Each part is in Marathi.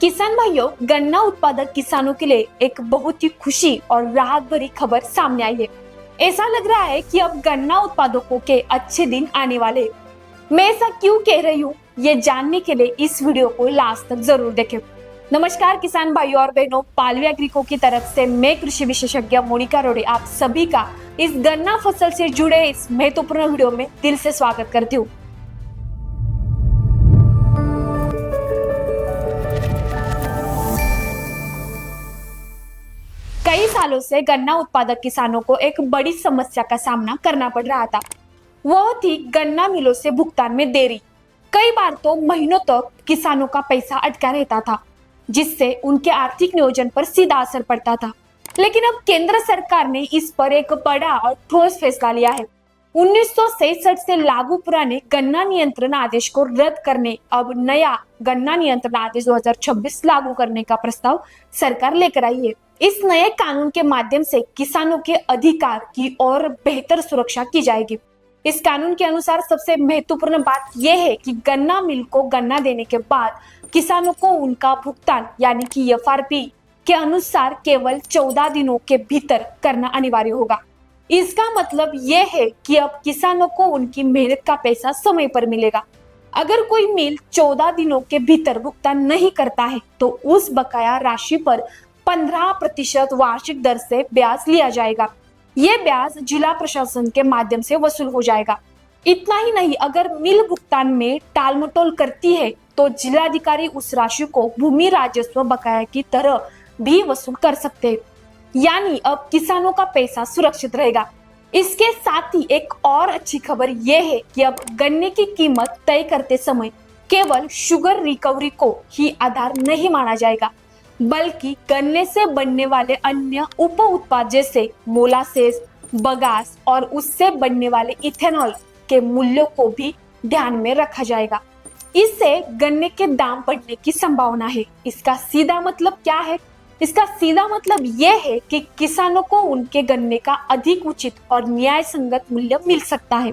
किसान भाइयों, गन्ना उत्पादक किसानों के लिए एक बहुत ही खुशी और राहत भरी खबर सामने आई है। ऐसा लग रहा है कि अब गन्ना उत्पादकों के अच्छे दिन आने वाले हैं। मैं ऐसा क्यों कह रही हूँ, ये जानने के लिए इस वीडियो को लास्ट तक जरूर देखें। नमस्कार किसान भाइयों और बहनों, पालवे एग्रीको की तरफ से मैं कृषि विशेषज्ञ मोनिका रोडे आप सभी का इस गन्ना फसल से जुड़े इस महत्वपूर्ण वीडियो में दिल से स्वागत करती हूँ। कई सालों से गन्ना उत्पादक किसानों को एक बड़ी समस्या का सामना करना पड़ रहा था। वह थी गन्ना मिलों से भुगतान में देरी। कई बार तो महीनों तक किसानों का पैसा अटका रहता था, जिससे उनके आर्थिक नियोजन पर सीधा असर पड़ता था। लेकिन अब केंद्र सरकार ने इस पर एक बड़ा और ठोस फैसला लिया है। 1966 से लागू पुराने गन्ना नियंत्रण आदेश को रद्द करने अब नया गन्ना नियंत्रण आदेश 2026 लागू करने का प्रस्ताव सरकार लेकर आई है। इस नए कानून के माध्यम से किसानों के अधिकार की और बेहतर सुरक्षा की जाएगी। इस कानून के अनुसार सबसे महत्वपूर्ण बात यह है कि गन्ना मिल को गन्ना देने के बाद किसानों को उनका भुगतान यानी कि एफआरपी के अनुसार केवल 14 दिनों के भीतर करना अनिवार्य होगा। इसका मतलब यह है कि अब किसानों को उनकी मेहनत का पैसा समय पर मिलेगा। अगर कोई मिल 14 दिनों के भीतर भुगतान नहीं करता है तो उस बकाया राशि पर 15% वार्षिक दर से ब्याज लिया जाएगा। ये ब्याज जिला प्रशासन के माध्यम से वसूल हो जाएगा। इतना ही नहीं, अगर मिल भुगतान में टालमटोल करती है तो जिलाधिकारी उस राशि को भूमि राजस्व बकाया की तरह भी वसूल कर सकते हैं। यानी अब किसानों का पैसा सुरक्षित रहेगा। इसके साथ ही एक और अच्छी खबर यह है कि अब गन्ने की कीमत तय करते समय केवल शुगर रिकवरी को ही आधार नहीं माना जाएगा, बल्कि गन्ने से बनने वाले अन्य उप उत्पाद जैसे मोलासेस, बगास और उससे बनने वाले इथेनॉल के मूल्यों को भी ध्यान में रखा जाएगा। इससे गन्ने के दाम बढ़ने की संभावना है। इसका सीधा मतलब क्या है? इसका सीधा मतलब यह है कि किसानों को उनके गन्ने का अधिक उचित और न्याय संगत मूल्य मिल सकता है।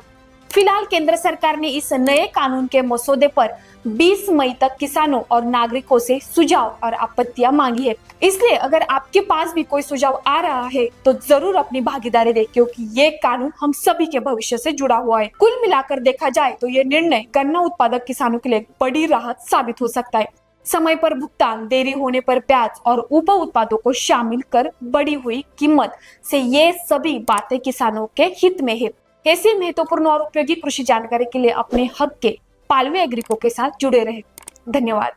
फिलहाल केंद्र सरकार ने इस नए कानून के मसौदे पर 20 मई तक किसानों और नागरिकों से सुझाव और आपत्तियां मांगी है। इसलिए अगर आपके पास भी कोई सुझाव आ रहा है तो जरूर अपनी भागीदारी दें, क्योंकि ये कानून हम सभी के भविष्य से जुड़ा हुआ है। कुल मिलाकर देखा जाए तो ये निर्णय गन्ना उत्पादक किसानों के लिए बड़ी राहत साबित हो सकता है। समय पर भुगतान, देरी होने पर ब्याज और उप उत्पादों को शामिल कर बढ़ी हुई कीमत से ये सभी बातें किसानों के हित में है। ऐसी महत्वपूर्ण और उपयोगी कृषि जानकारी के लिए अपने हक के पालवे एग्रीको के साथ जुड़े रहे। धन्यवाद।